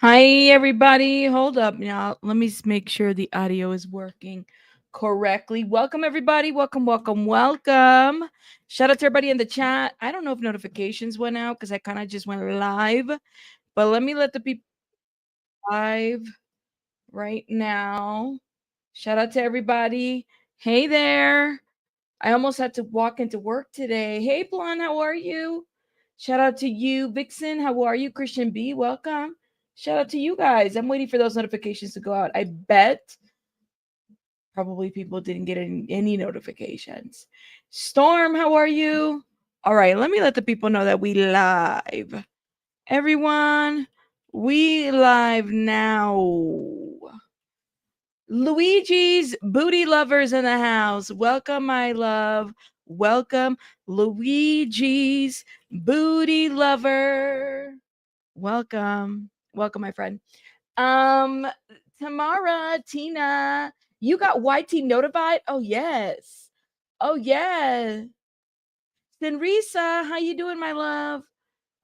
Hi, everybody. Hold up now. Let me make sure the audio is working correctly. Welcome, everybody. Welcome, welcome, welcome. Shout out to everybody in the chat. I don't know if notifications went out because I kind of just went live, but let me let the people live right now. Shout out to everybody. Hey there. I almost had to walk into work today. Hey, Blonde, how are you? Shout out to you, Vixen. How are you? Christian B, welcome. Shout out to you guys. I'm waiting for those notifications to go out. I bet probably people didn't get any notifications. Storm, how are you? All right, let me let the people know that we live. Everyone, we live now. Luigi's booty lovers in the house. Welcome, my love. Welcome, Luigi's booty lover. Welcome. Welcome, my friend. Um, Tamara, Tina, you got YT notified? Oh, yes. Oh, yeah. Senrisa, how you doing, my love?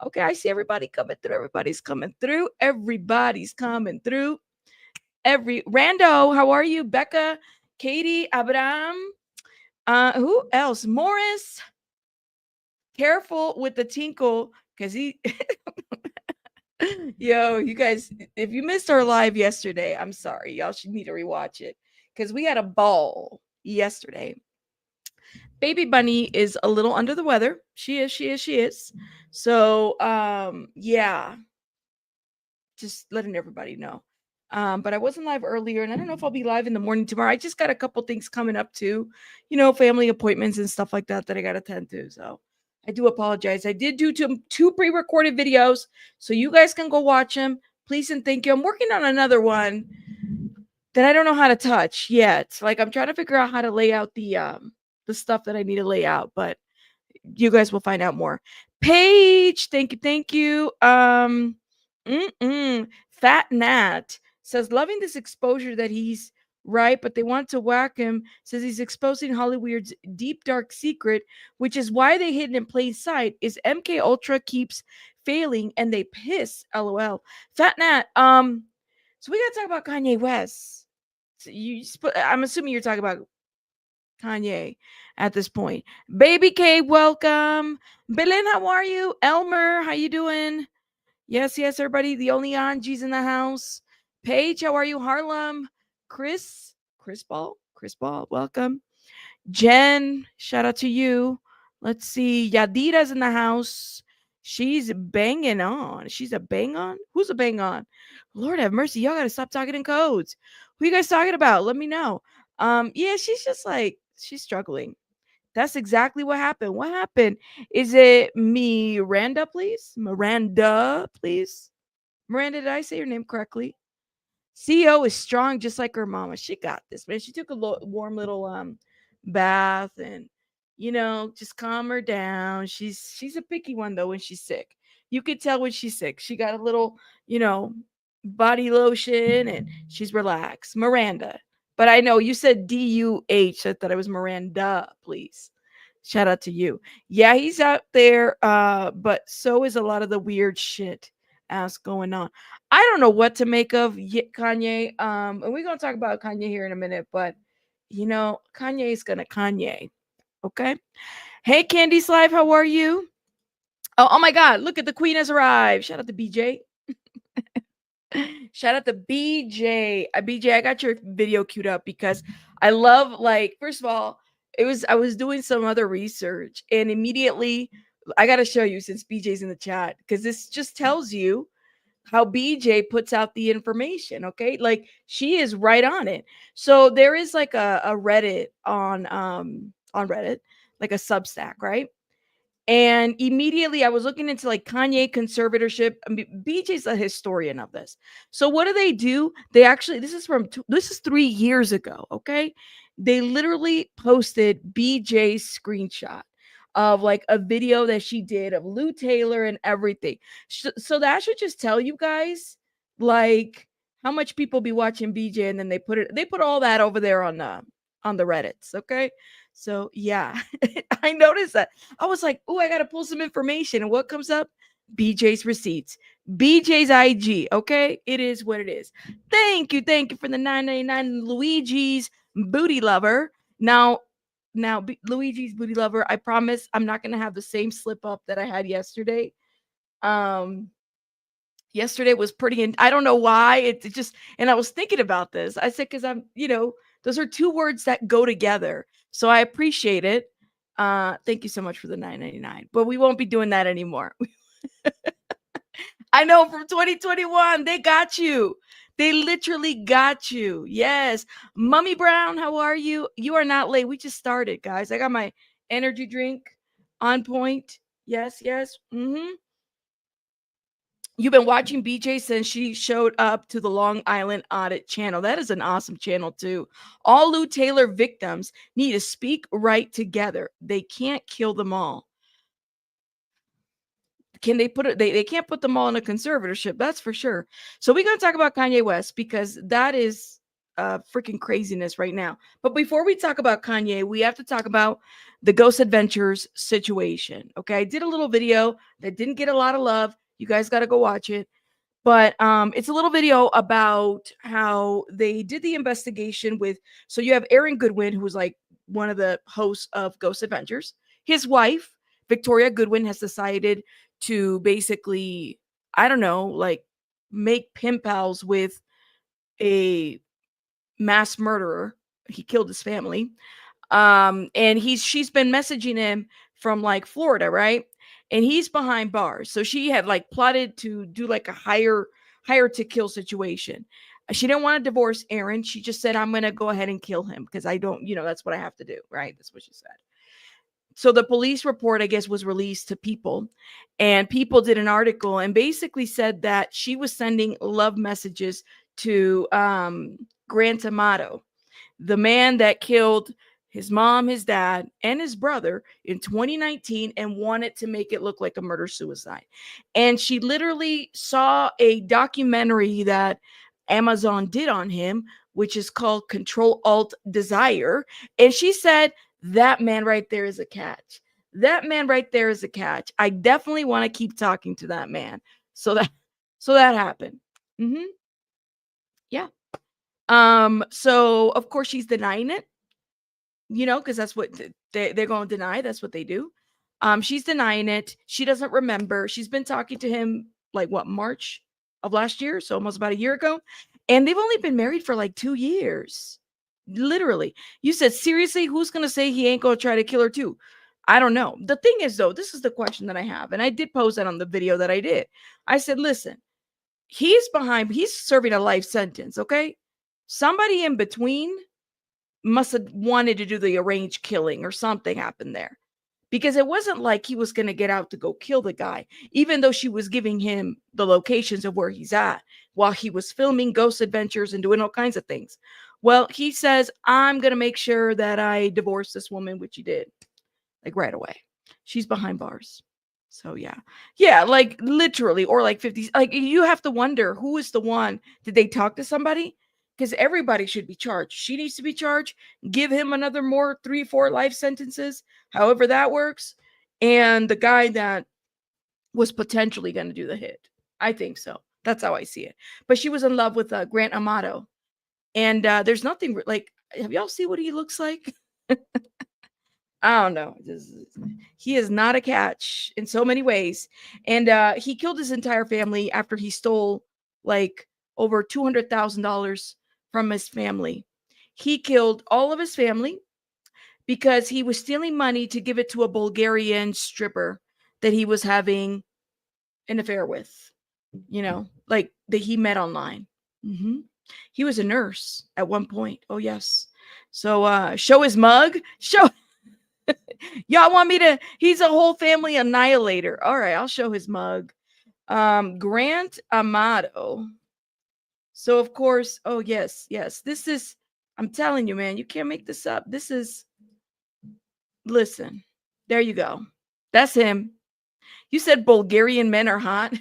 Okay, I see everybody coming through. Everybody's coming through. Everybody's coming through. Rando, how are you? Becca, Katie, Abraham, who else? Morris. Careful with the tinkle, because he yo, you guys, if you missed our live yesterday, I'm sorry. Y'all should need to rewatch it. Because we had a ball yesterday. Baby Bunny is a little under the weather. She is. So yeah, just letting everybody know. But I wasn't live earlier, and I don't know if I'll be live in the morning tomorrow. I just got a couple things coming up too, family appointments and stuff like that I got to attend to. So I do apologize. I did do two pre-recorded videos, so you guys can go watch them. Please and thank you. I'm working on another one that I don't know how to touch yet. Like I'm trying to figure out how to lay out the stuff that I need to lay out, but you guys will find out more. Paige, thank you. Fat Nat says loving this exposure that he's right, but they want to whack him. Says he's exposing Hollywood's deep dark secret, which is why they hid in plain sight. Is MK Ultra keeps failing and they piss. LOL. Fat Nat. So we gotta talk about Kanye West. So I'm assuming you're talking about Kanye at this point. Baby K, welcome. Belen, how are you? Elmer, how you doing? Yes, everybody. The only Angie's in the house. Paige, how are you? Harlem. Chris Ball, welcome. Jen, shout out to you. Let's see. Yadira's in the house. She's banging on. She's a bang on? Who's a bang on? Lord have mercy. Y'all gotta stop talking in codes. Who you guys talking about? Let me know. Yeah, she's just like she's struggling. That's exactly what happened. What happened? Is it Miranda, please? Miranda, please. Miranda, did I say your name correctly? CEO is strong just like her mama. She got this, man. She took a warm little bath and just calm her down. She's a picky one though when she's sick. You could tell when she's sick. She got a little, body lotion and she's relaxed. Miranda. But I know you said DUH. I thought it was Miranda, please. Shout out to you. Yeah, he's out there, but so is a lot of the weird shit ass going on. I don't know what to make of Kanye. And we're gonna talk about Kanye here in a minute, but Kanye's gonna Kanye. Okay. Hey, Candy Slive, how are you? Oh my God! Look at the Queen has arrived. Shout out to BJ. Shout out to BJ. BJ, I got your video queued up because I love first of all, I was doing some other research and immediately I got to show you since BJ's in the chat because this just tells you how BJ puts out the information, okay? Like she is right on it. So there is like a Reddit on Reddit, like a Substack, right? And immediately I was looking into like Kanye conservatorship. I mean, BJ's a historian of this. So what do? They actually this is 3 years ago, okay? They literally posted BJ's screenshot of like a video that she did of Lou Taylor and everything. So that should just tell you guys like how much people be watching BJ and then they put all that over there on the Reddits, okay? So yeah, I noticed that. I was like, "Oh, I got to pull some information." And what comes up? BJ's receipts. BJ's IG. Okay, it is what it is. Thank you for the 9.99 Luigi's booty lover. Now, Luigi's booty lover. I promise I'm not gonna have the same slip up that I had yesterday. Um, Yesterday was pretty. I don't know why it just. And I was thinking about this. I said because those are two words that go together. So I appreciate it. Thank you so much for the 9.99. But we won't be doing that anymore. I know from 2021, they got you. They literally got you. Yes. Mummy Brown, how are you? You are not late. We just started, guys. I got my energy drink on point. Yes, yes. You've been watching BJ since she showed up to the Long Island Audit channel. That is an awesome channel, too. All Lou Taylor victims need to speak right together. They can't kill them all. Can they put it? They can't put them all in a conservatorship. That's for sure. So we're going to talk about Kanye West because that is freaking craziness right now. But before we talk about Kanye, we have to talk about the Ghost Adventures situation. Okay, I did a little video that didn't get a lot of love. You guys got to go watch it. But it's a little video about how they did the investigation with. So you have Aaron Goodwin, who's like one of the hosts of Ghost Adventures. His wife, Victoria Goodwin, has decided to basically, I don't know, like make pen pals with a mass murderer. He killed his family. And she's been messaging him from like Florida, right? And he's behind bars. So she had like plotted to do like a hire to kill situation. She didn't want to divorce Aaron. She just said, I'm going to go ahead and kill him because I don't, that's what I have to do, right? That's what she said. So the police report, I guess, was released to People, and People did an article and basically said that she was sending love messages to Grant Amato, the man that killed his mom, his dad, and his brother in 2019 and wanted to make it look like a murder suicide. And she literally saw a documentary that Amazon did on him, which is called Control Alt Desire. And she said, that man right there is a catch. That man right there is a catch. I definitely want to keep talking to that man. So that happened. Yeah. So of course she's denying it, because that's what they're going to deny. That's what they do. She's denying it. She doesn't remember. She's been talking to him like what, March of last year, so almost about a year ago, and they've only been married for like 2 years. Literally. You said, seriously, who's going to say he ain't going to try to kill her too? I don't know. The thing is, though, this is the question that I have, and I did post that on the video that I did. I said, listen, he's serving a life sentence, okay? Somebody in between must have wanted to do the arranged killing or something happened there, because it wasn't like he was going to get out to go kill the guy, even though she was giving him the locations of where he's at while he was filming Ghost Adventures and doing all kinds of things. Well, he says, I'm going to make sure that I divorce this woman, which he did like right away. She's behind bars. So yeah, like literally, or like 50. Like you have to wonder, who is the one? Did they talk to somebody? Because everybody should be charged. She needs to be charged. Give him another more 3-4 life sentences, however that works. And the guy that was potentially going to do the hit. I think so. That's how I see it. But she was in love with Grant Amato. And there's nothing like, have y'all seen what he looks like? I don't know. He is not a catch in so many ways. And he killed his entire family after he stole like over $200,000 from his family. He killed all of his family because he was stealing money to give it to a Bulgarian stripper that he was having an affair with, like that he met online. He was a nurse at one point. Oh, yes. So show his mug. Y'all want me to? He's a whole family annihilator. All right, I'll show his mug. Grant Amato. So of course, oh yes. This is, I'm telling you, man, you can't make this up. This is, listen, there you go. That's him. You said Bulgarian men are hot.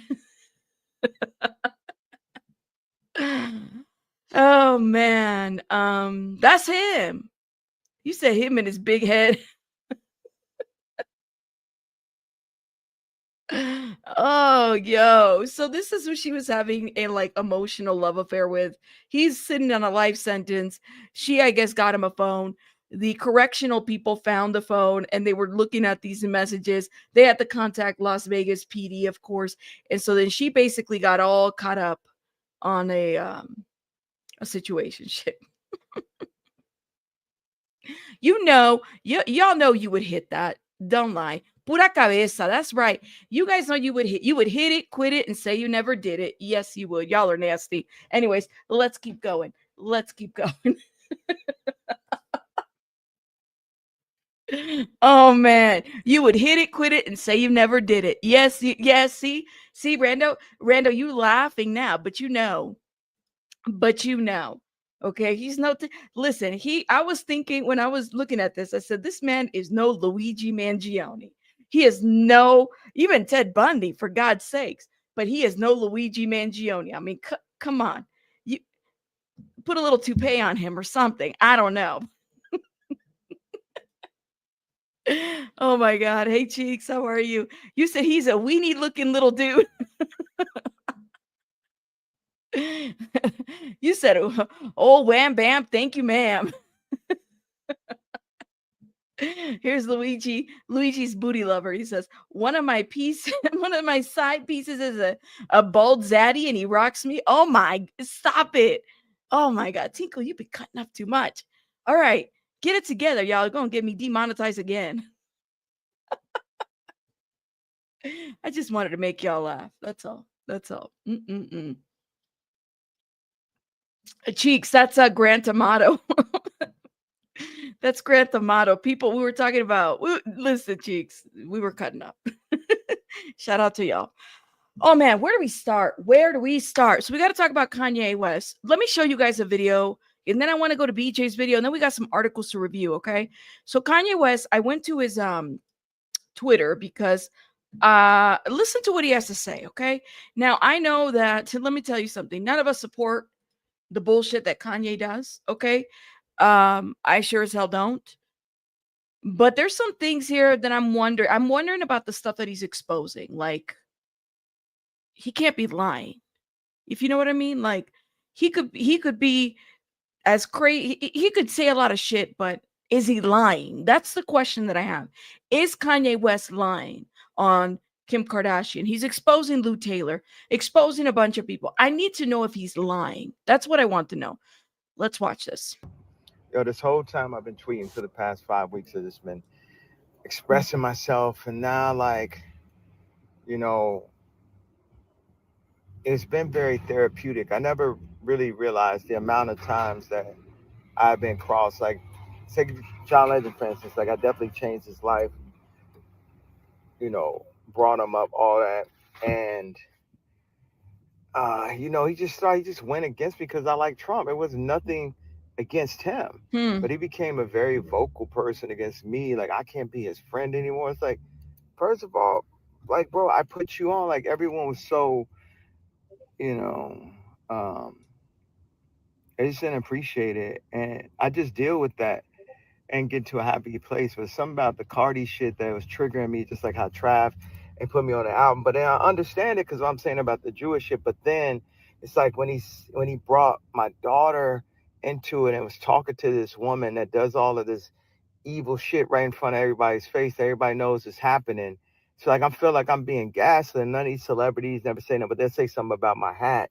Oh man. That's him. You said him and his big head. Oh, yo. So this is who she was having a like emotional love affair with. He's sitting on a life sentence. She, I guess, got him a phone. The correctional people found the phone and they were looking at these messages. They had to contact Las Vegas PD, of course. And so then she basically got all caught up on a situation ship. Y'all know you would hit that. Don't lie. Pura cabeza. That's right. You guys know you would hit it, quit it, and say you never did it. Yes, you would. Y'all are nasty. Anyways, let's keep going. Let's keep going. Oh man. You would hit it, quit it, and say you never did it. Yes, yes, see, Rando, you laughing now, but you know. But you know, okay, he's no listen, I was thinking when I was looking at this, I said this man is no Luigi Mangione. He is no, even Ted Bundy, for God's sakes, but he is no Luigi Mangione. I mean, come on, you put a little toupee on him or something, I don't know. Oh my God. Hey Cheeks, how are you? You said he's a weenie looking little dude. You said, oh wham bam, thank you ma'am. Here's Luigi. Luigi's booty lover. He says, one of my piece, one of my side pieces is a bald zaddy and he rocks me. Oh my, stop it. Oh my God. Tinkle, you've been cutting up too much. All right. Get it together, y'all. Gonna get me demonetized again. I just wanted to make y'all laugh. That's all. That's all. Mm-mm-mm. Cheeks, that's a Grand Tomato. That's Grand Thamato. People we were talking about. Listen, Cheeks, we were cutting up. Shout out to y'all. Oh man, where do we start? Where do we start? So we got to talk about Kanye West. Let me show you guys a video, and then I want to go to BJ's video, and then we got some articles to review. Okay, so Kanye West, I went to his Twitter because listen to what he has to say. Okay, now I know that. Let me tell you something. None of us support the bullshit that Kanye does. Okay, I sure as hell don't. But there's some things here that I'm wondering about the stuff that he's exposing. Like, he can't be lying. If you know what I mean? Like, he could be as crazy, he could say a lot of shit, but is he lying? That's the question that I have. Is Kanye West lying on Kim Kardashian? He's exposing Lou Taylor, exposing a bunch of people. I need to know if he's lying. That's what I want to know. Let's watch this. Yo, this whole time I've been tweeting for the past 5 weeks. I've just been expressing myself, and now, like, you know, it's been very therapeutic. I never really realized the amount of times that I've been crossed. Like, take John Legend, for instance. Like, I definitely changed his life, you know, brought him up, all that. And, he just went against me because I like Trump. It was nothing against him. Hmm. But he became a very vocal person against me. Like, I can't be his friend anymore. It's like, first of all, like, bro, I put you on. Like, everyone was so, you know, um, I just didn't appreciate it. And I just deal with that and get to a happy place. But something about the Cardi shit that was triggering me, just like how Trav and put me on the album. But then I understand it because I'm saying about the Jewish shit. But then it's like when he brought my daughter into it and was talking to this woman that does all of this evil shit right in front of everybody's face. Everybody knows it's happening. So like I feel like I'm being gaslit. None of these celebrities never say no, but they'll say something about my hat.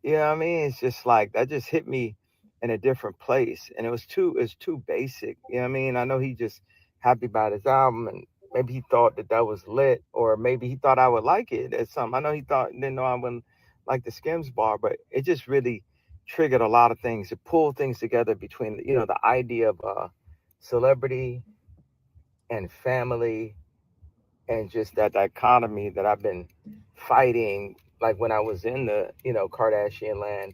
You know what I mean? It's just like that just hit me in a different place. And it's too basic. You know what I mean? I know he just happy about his album and maybe he thought that that was lit or maybe he thought I would like it at some. I know he thought didn't know I wouldn't like the Skims bar, but it just really triggered a lot of things. It pulled things together between the idea of celebrity and family and just that dichotomy that I've been fighting like when I was in the Kardashian land.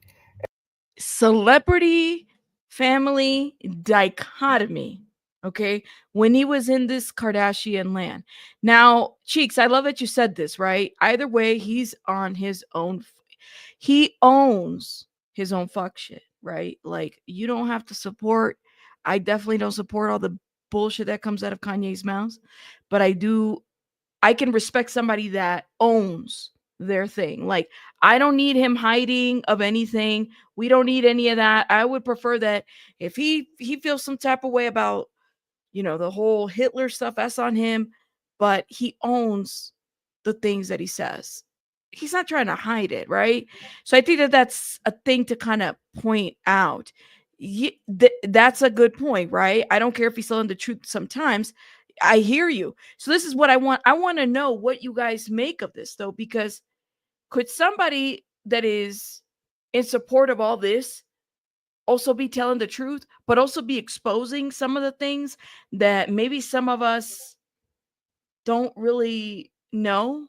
Celebrity family dichotomy. Okay. When he was in this Kardashian land. Now, Cheeks, I love that you said this, right? Either way, he's on his own. He owns his own fuck shit, right? Like, you don't have to support. I definitely don't support all the bullshit that comes out of Kanye's mouth, but I do I can respect somebody that owns their thing. Like, I don't need him hiding of anything. We don't need any of that. I would prefer that if he feels some type of way about, the whole Hitler stuff, that's on him, but he owns the things that he says. He's not trying to hide it, right? So I think that that's a thing to kind of point out. That's a good point, right? I don't care if he's telling the truth sometimes. I hear you. So this is what I want. I want to know what you guys make of this, though, because could somebody that is in support of all this also be telling the truth, but also be exposing some of the things that maybe some of us don't really know?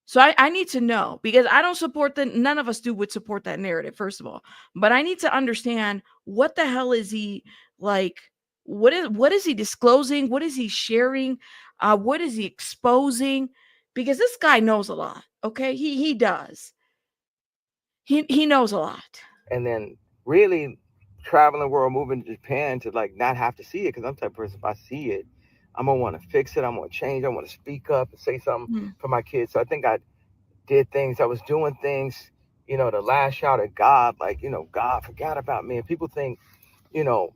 So I need to know, because I don't support none of us would support that narrative, first of all. But I need to understand, what the hell is he like? What is he disclosing? What is he sharing? What is he exposing? Because this guy knows a lot. Okay, he does. He knows a lot. And then really traveling the world, moving to Japan to like not have to see it, because I'm the type of person, if I see it, I'm gonna want to fix it. I'm gonna change. I want to speak up and say something Mm. for my kids. So I think I did things. I was doing things, to lash out at God, like, God forgot about me. And people think, you know,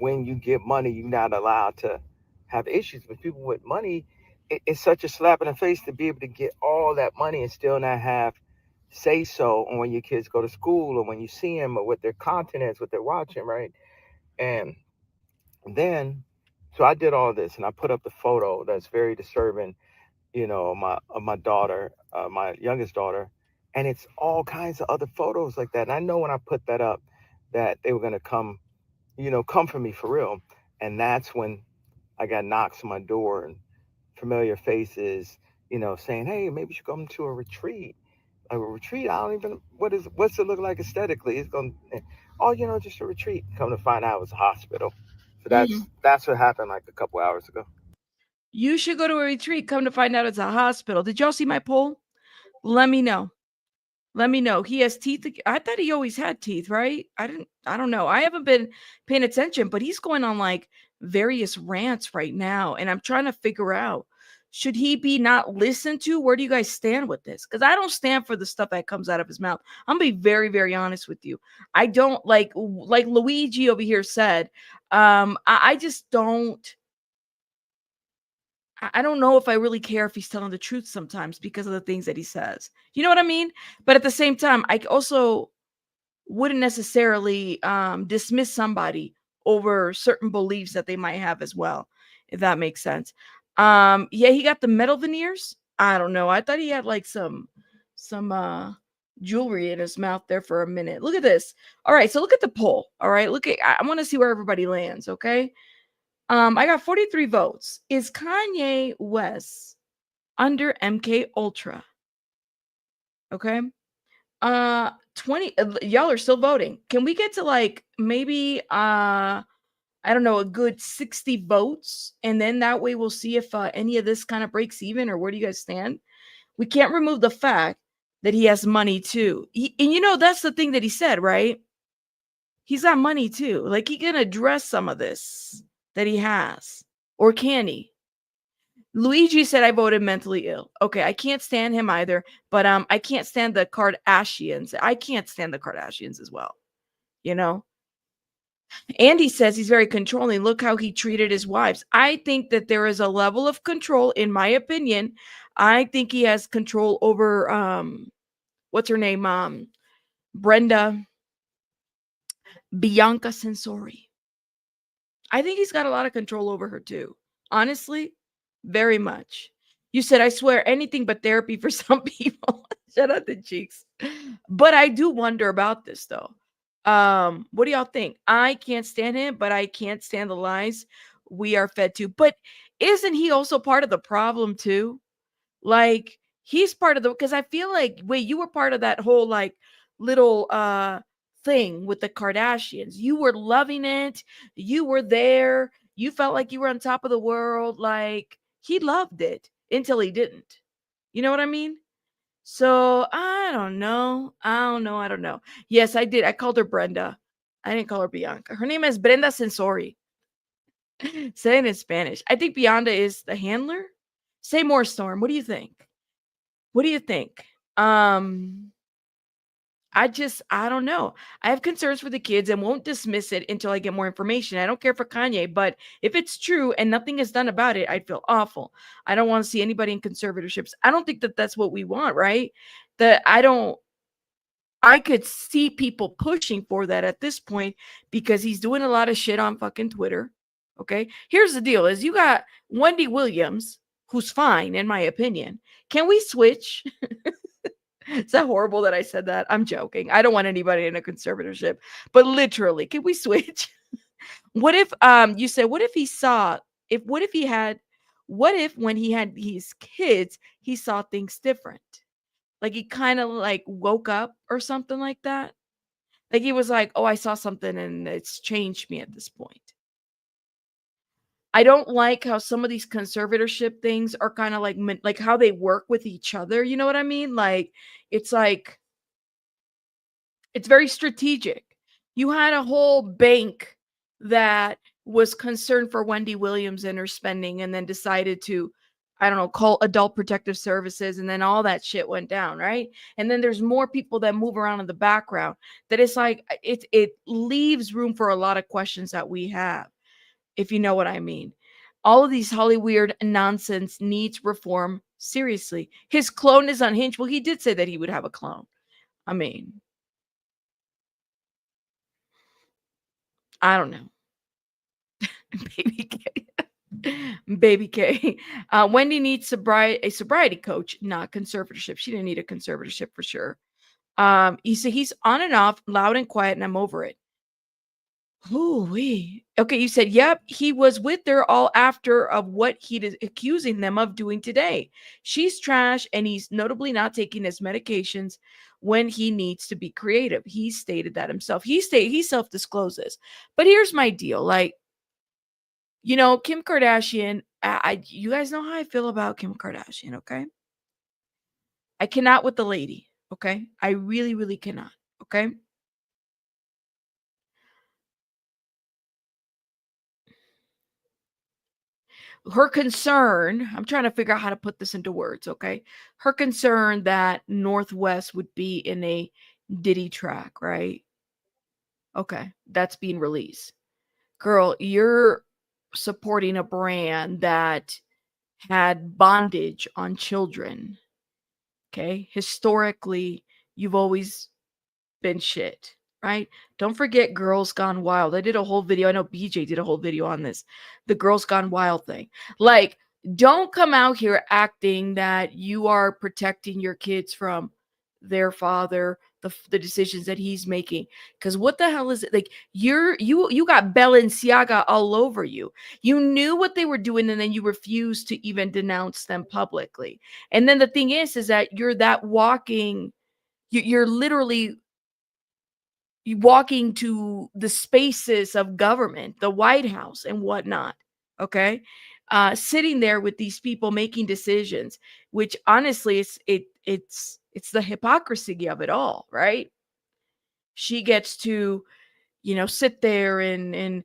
when you get money, you're not allowed to have issues. But people with money, it's such a slap in the face to be able to get all that money and still not have say so on when your kids go to school, or when you see them, or what their content is, what they're watching, right? And then, so I did all this, and I put up the photo that's very disturbing, of my daughter, my youngest daughter, and it's all kinds of other photos like that. And I know when I put that up, that they were gonna come, come for me for real. And that's when I got knocks on my door and familiar faces, saying, "Hey, maybe you should come to a retreat." A retreat, I don't even, what's it look like aesthetically? It's going, oh, just a retreat. Come to find out, it was a hospital. So Mhm. that's what happened like a couple hours ago. You should go to a retreat. Come to find out, it's a hospital. Did y'all see my poll? Let me know. Let me know. He has teeth. I thought he always had teeth, right? I don't know. I haven't been paying attention, but he's going on like various rants right now. And I'm trying to figure out, should he be not listened to? Where do you guys stand with this? Because I don't stand for the stuff that comes out of his mouth. I'm gonna be very, very honest with you. I don't like Luigi over here said. I just don't. I don't know if I really care if he's telling the truth sometimes because of the things that he says. You know what I mean? But at the same time, I also wouldn't necessarily dismiss somebody over certain beliefs that they might have as well, if that makes sense. Yeah, he got the metal veneers. I don't know. I thought he had like some jewelry in his mouth there for a minute. Look at this. All right, so look at the poll. All right, look at. I want to see where everybody lands. Okay. I got 43 votes. Is Kanye West under MK Ultra? Okay. 20 y'all are still voting. Can we get to like maybe I don't know, a good 60 votes, and then that way we'll see if any of this kind of breaks even, or where do you guys stand? We can't remove the fact that he has money too. And that's the thing that he said, right? He's got money too. Like, he can address some of this that he has. Or can he? Luigi said I voted mentally ill. Okay, I can't stand him either, but I can't stand the Kardashians. I can't stand the Kardashians as well. You know? Andy says he's very controlling. Look how he treated his wives. I think that there is a level of control, in my opinion. I think he has control over what's her name? Brenda Bianca Sensori. I think he's got a lot of control over her too. Honestly, very much. You said, I swear, anything but therapy for some people. Shout out to Cheeks. But I do wonder about this though. What do y'all think? I can't stand him, but I can't stand the lies we are fed to. But isn't he also part of the problem too? Like, he's part of the, because I feel like, wait, you were part of that whole like little thing with the Kardashians. You were loving it. You were there. You felt like you were on top of the world. Like, he loved it until he didn't. You know what I mean? So I don't know. I don't know. Yes, I did. I called her Brenda. I didn't call her Bianca. Her name is Brenda Sensori. Say it in Spanish. I think Bianca is the handler. Say more, Storm. What do you think? What do you think? Um, I don't know. I have concerns for the kids and won't dismiss it until I get more information. I don't care for Kanye, but if it's true and nothing is done about it, I'd feel awful. I don't want to see anybody in conservatorships. I don't think that that's what we want, right? That I don't I could see people pushing for that at this point because he's doing a lot of shit on fucking Twitter. Okay? Here's the deal is you got Wendy Williams, who's fine in my opinion. Can we switch? Is that horrible that I said that? I'm joking. I don't want anybody in a conservatorship. But literally, can we switch? What if you said what if he saw if what if he had what if when he had his kids, he saw things different? Like he kind of like woke up or something like that? Like he was like, "Oh, I saw something and it's changed me at this point." I don't like how some of these conservatorship things are kind of like how they work with each other, you know what I mean? It's like it's very strategic. You had a whole bank that was concerned for Wendy Williams and her spending and then decided to, I don't know, call adult protective services and then all that shit went down, right? And then there's more people that move around in the background that it's like it leaves room for a lot of questions that we have, if you know what I mean. All of these Hollywood nonsense needs reform seriously. His clone is unhinged. Well, he did say that he would have a clone. I mean, I don't know. Baby K. Baby K. Wendy needs a sobriety coach, not conservatorship. She didn't need a conservatorship for sure. He said he's on and off, loud and quiet, and I'm over it. Ooh wee. Okay, you said, yep, he was with her all after of what he is accusing them of doing today. She's trash, and he's notably not taking his medications when he needs to be creative. He stated that himself. He self-discloses. But here's my deal. Like, Kim Kardashian, you guys know how I feel about Kim Kardashian, okay? I cannot with the lady, okay? I really, really cannot, okay? Her concern, I'm trying to figure out how to put this into words, okay? Her concern that Northwest would be in a Diddy track, right? Okay, that's being released. Girl, you're supporting a brand that had bondage on children. Okay. Historically, you've always been shit, right? Don't forget Girls Gone Wild. I did a whole video. I know BJ did a whole video on this. The Girls Gone Wild thing. Like, don't come out here acting that you are protecting your kids from their father, the decisions that he's making. Because what the hell is it? Like, you got Balenciaga all over you. You knew what they were doing, and then you refused to even denounce them publicly. And then the thing is that you're that walking. You're literally walking to the spaces of government, the White House and whatnot. Okay. Sitting there with these people making decisions, which honestly it's the hypocrisy of it all, right? She gets to, sit there and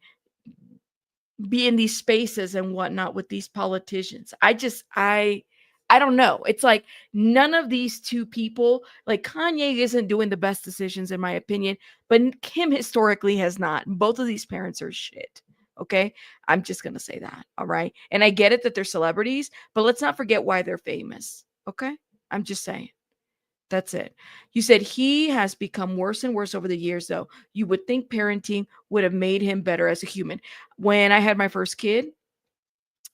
be in these spaces and whatnot with these politicians. I don't know. It's like none of these two people, like Kanye isn't doing the best decisions in my opinion, but Kim historically has not. Both of these parents are shit. Okay? I'm just going to say that. All right? And I get it that they're celebrities, but let's not forget why they're famous. Okay? I'm just saying. That's it. You said he has become worse and worse over the years, though. You would think parenting would have made him better as a human. When I had my first kid,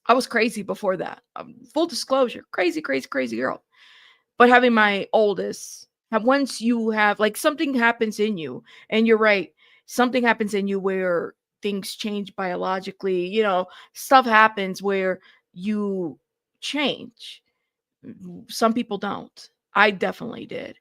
I was crazy before that. Full disclosure, crazy, crazy, crazy girl. But having my oldest, once you have like something happens in you, and you're right, something happens in you where things change biologically, stuff happens where you change. Some people don't. I definitely did.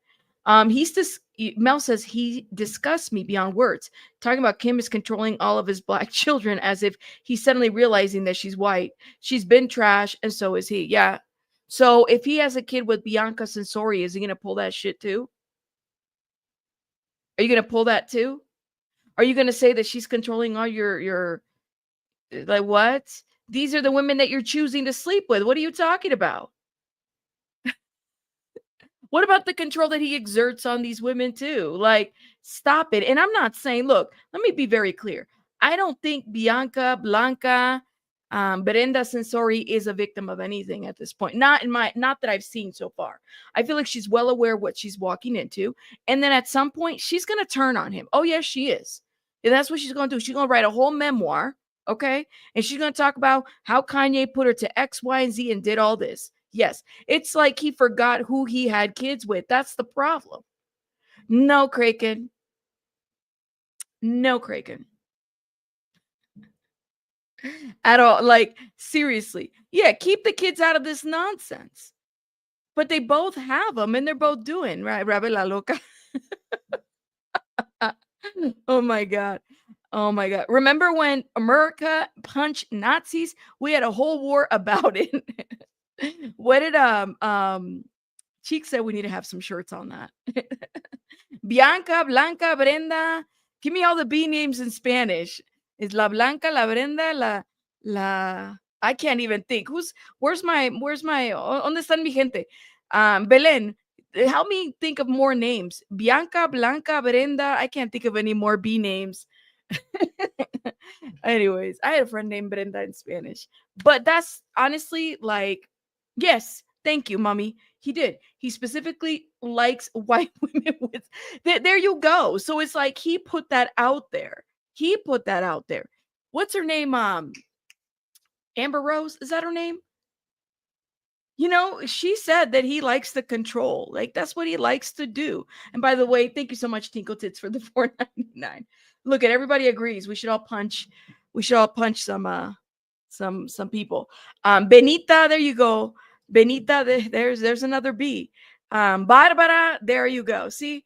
Mel says he disgusts me beyond words. Talking about Kim is controlling all of his black children as if he's suddenly realizing that she's white. She's been trash, and so is he. Yeah. So if he has a kid with Bianca Sensori, is he gonna pull that shit too? Are you gonna pull that too? Are you gonna say that she's controlling all your like what? These are the women that you're choosing to sleep with. What are you talking about? What about the control that he exerts on these women too? Like, stop it. And I'm not saying, look, let me be very clear. I don't think Bianca, Blanca, Brenda Sensori is a victim of anything at this point. Not that I've seen so far. I feel like she's well aware of what she's walking into. And then at some point, she's going to turn on him. Oh, yes, she is. And that's what she's going to do. She's going to write a whole memoir. Okay. And she's going to talk about how Kanye put her to X, Y, and Z and did all this. Yes, it's like he forgot who he had kids with. That's the problem. No, Kraken. No, Kraken. At all. Like, seriously. Yeah, keep the kids out of this nonsense. But they both have them and they're both doing, right? Rabe la loca. Oh my God. Oh my God. Remember when America punched Nazis? We had a whole war about it. What did Cheek said we need to have some shirts on that. Bianca, Blanca, Brenda. Give me all the B names in Spanish. Is La Blanca, La Brenda, La I can't even think. Where's my ¿Dónde están mi gente? Belen, help me think of more names. Bianca, Blanca, Brenda. I can't think of any more B names. Anyways, I had a friend named Brenda in Spanish. But that's honestly like, yes, thank you, mommy. He did. He specifically likes white women with there you go. So it's like he put that out there. He put that out there. What's her name? Amber Rose, is that her name? You know, she said that he likes the control. Like that's what he likes to do. And by the way, thank you so much, Tinkle Tits, for the $4.99. Look at everybody agrees. We should all punch. We should all punch some people. Benita, there you go. Benita, there's another B. Barbara, there you go. See,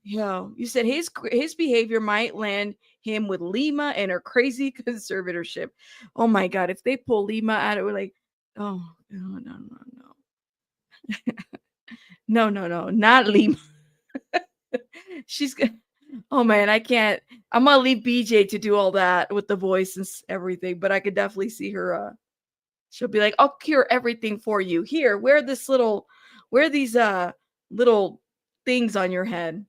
you said his behavior might land him with Lima and her crazy conservatorship. Oh my God, if they pull Lima out of it, like, oh no, no, no, no. No, no, no, not Lima. She's good. Oh man, I can't. I'm gonna leave BJ to do all that with the voice and everything, but I could definitely see her. She'll be like, "I'll cure everything for you. Here, wear these little things on your head."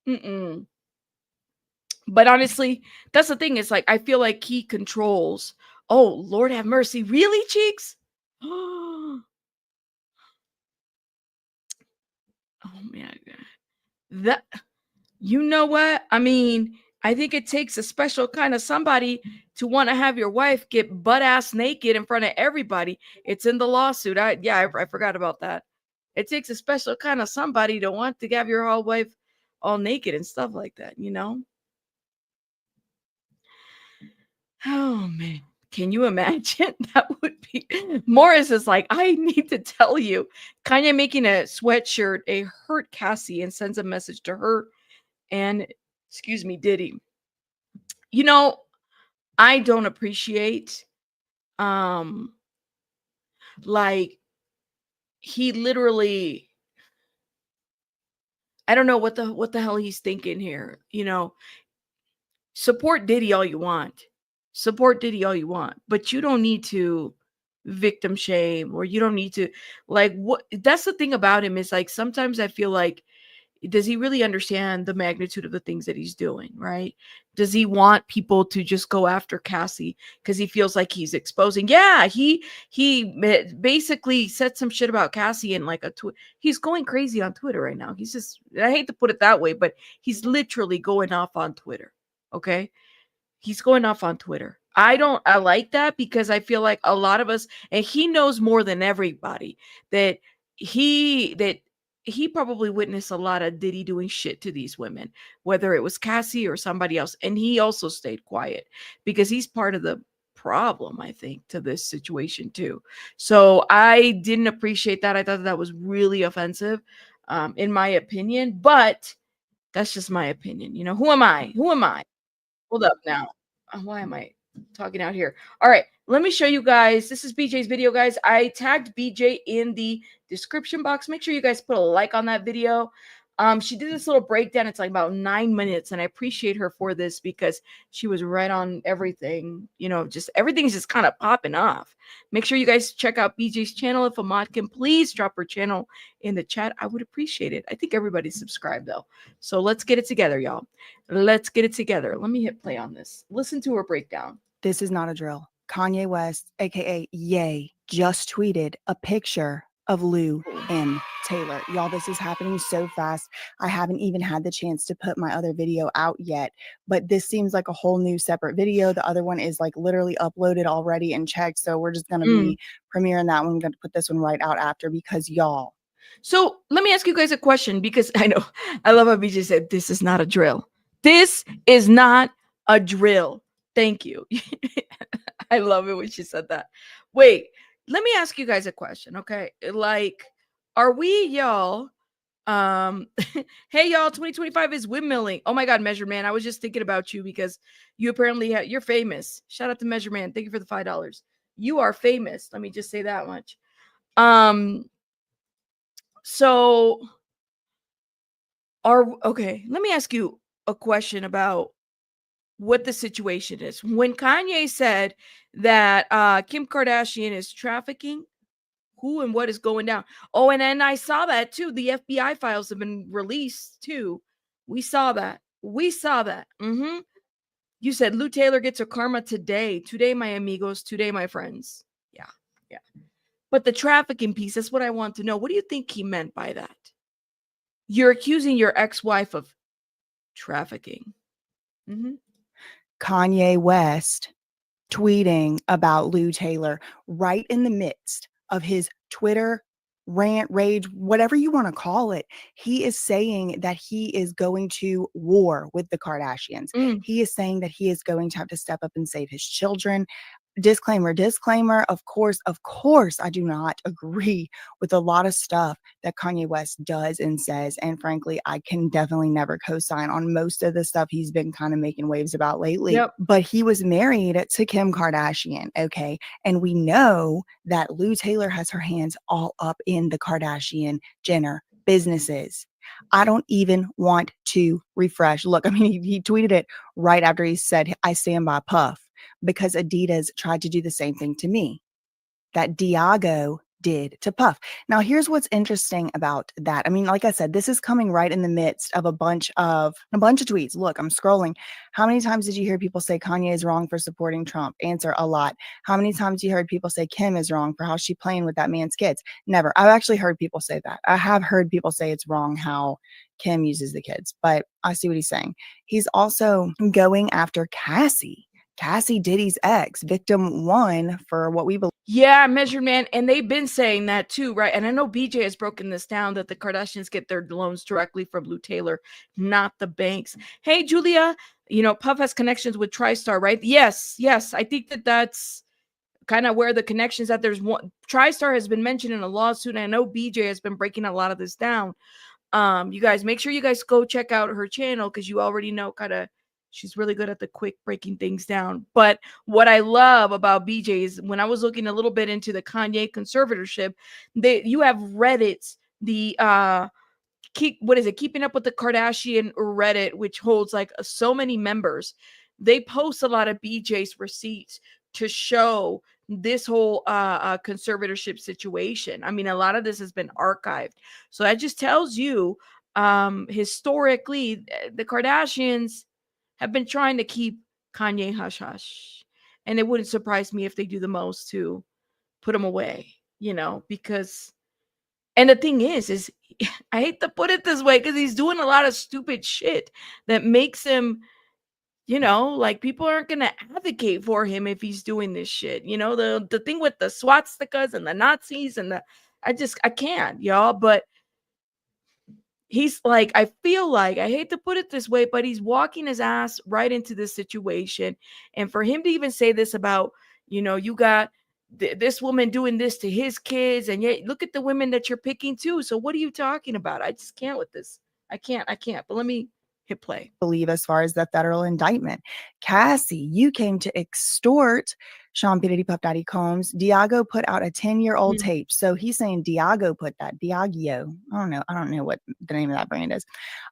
Mm-mm. But honestly, that's the thing. Is like I feel like he controls. Oh Lord, have mercy. Really, Cheeks? Oh man, that you know what? I mean, I think it takes a special kind of somebody to want to have your wife get butt ass naked in front of everybody. It's in the lawsuit. I forgot about that. It takes a special kind of somebody to want to have your whole wife all naked and stuff like that, you know? Oh man. Can you imagine? That would be Morris is like, I need to tell you. Kanye making a sweatshirt, a hurt Cassie, and sends a message to her and excuse me, Diddy. You know, I don't appreciate um like he literally I don't know what the hell he's thinking here. You know, support Diddy all you want. Support Diddy all you want, but you don't need to victim shame or you don't need to like what that's the thing about him is like sometimes I feel like does he really understand the magnitude of the things that he's doing, right? Does he want people to just go after Cassie because he feels like he's exposing? Yeah, he basically said some shit about Cassie in like a tweet. He's going crazy on Twitter right now. He's just I hate to put it that way, but he's literally going off on Twitter. Okay? He's going off on Twitter. I like that because I feel like a lot of us and he knows more than everybody that that he probably witnessed a lot of Diddy doing shit to these women, whether it was Cassie or somebody else. And he also stayed quiet because he's part of the problem, I think, to this situation too. So I didn't appreciate that. I thought that was really offensive, in my opinion, but that's just my opinion. You know, who am I? Who am I? Hold up now. Why am I talking out here? All right, let me show you guys. This is BJ's video, guys. I tagged BJ in the description box. Make sure you guys put a like on that video. She did this little breakdown. It's like about 9 minutes, and I appreciate her for this because she was right on everything. Just everything's just kind of popping off. Make sure you guys check out BJ's channel. If a mod can please drop her channel in the chat, I would appreciate it. I think everybody's subscribed though. So let's get it together, y'all. Let's get it together. Let me hit play on this. Listen to her breakdown. This is not a drill. Kanye West, aka Ye, just tweeted a picture of Lou M. Taylor. Y'all, this is happening so fast. I haven't even had the chance to put my other video out yet, but this seems like a whole new separate video. The other one is like literally uploaded already and checked. So we're just going to be premiering that one. I'm going to put this one right out after because y'all. So let me ask you guys a question because I know I love how BJ said, this is not a drill. This is not a drill. Thank you. I love it when she said that. Wait, let me ask you guys a question, okay? Like, are we y'all? Hey y'all, 2025 is windmilling. Oh my God, Measure Man, I was just thinking about you because you apparently you're famous. Shout out to Measure Man. Thank you for the $5. You are famous. Let me just say that much. So okay, let me ask you a question about what the situation is. When Kanye said that Kim Kardashian is trafficking, who and what is going down? Oh, and then I saw that too. The FBI files have been released too. We saw that. You said Lou Taylor gets her karma today. Today, my amigos. Today, my friends. Yeah. But the trafficking piece, that's what I want to know. What do you think he meant by that? You're accusing your ex-wife of trafficking. Kanye West tweeting about Lou Taylor right in the midst of his Twitter rant, rage, whatever you want to call it. He is saying that he is going to war with the Kardashians. He is saying that he is going to have to step up and save his children. Disclaimer, of course, I do not agree with a lot of stuff that Kanye West does and says. And frankly, I can definitely never co-sign on most of the stuff he's been kind of making waves about lately. Yep. But he was married to Kim Kardashian, okay? And we know that Lou Taylor has her hands all up in the Kardashian Jenner businesses. I don't even want to refresh. Look, I mean, he tweeted it right after he said, I stand by Puff. Because Adidas tried to do the same thing to me that Diago did to Puff. Now, here's what's interesting about that. I mean, like I said, this is coming right in the midst of a bunch of tweets. Look, I'm scrolling. How many times did you hear people say Kanye is wrong for supporting Trump? Answer, a lot. How many times you heard people say Kim is wrong for how she playing with that man's kids? Never. I've actually heard people say that. I have heard people say it's wrong how Kim uses the kids, but I see what he's saying. He's also going after Cassie Diddy's ex, victim one, for what we believe. Yeah, Measured Man. And they've been saying that too, right? And I know BJ has broken this down that the Kardashians get their loans directly from Lou Taylor, not the banks. Hey, Julia, Puff has connections with TriStar, right? Yes. I think that's kind of where the connections that there's one. TriStar has been mentioned in a lawsuit. And I know BJ has been breaking a lot of this down. You guys, make sure you guys go check out her channel because you already know kind of she's really good at the quick breaking things down. But what I love about BJ is when I was looking a little bit into the Kanye conservatorship, you have Reddit's keeping up with the Kardashian Reddit, which holds like so many members. They post a lot of BJ's receipts to show this whole conservatorship situation. I mean, a lot of this has been archived. So that just tells you historically the Kardashians have been trying to keep Kanye hush hush. And it wouldn't surprise me if they do the most to put him away, because, and the thing is I hate to put it this way because he's doing a lot of stupid shit that makes him, like people aren't going to advocate for him if he's doing this shit. The thing with the swastikas and the Nazis and I can't, y'all, but he's like, I feel like, I hate to put it this way, but he's walking his ass right into this situation. And for him to even say this about, you got this woman doing this to his kids, and yet look at the women that you're picking too. So what are you talking about? I just can't with this. I can't. But let me Hit play. believe as far as the federal indictment. Cassie, you came to extort Sean P. Diddy Puff Daddy Combs. Diago put out a 10-year-old tape. So he's saying Diago put that. Diageo. I don't know what the name of that brand is.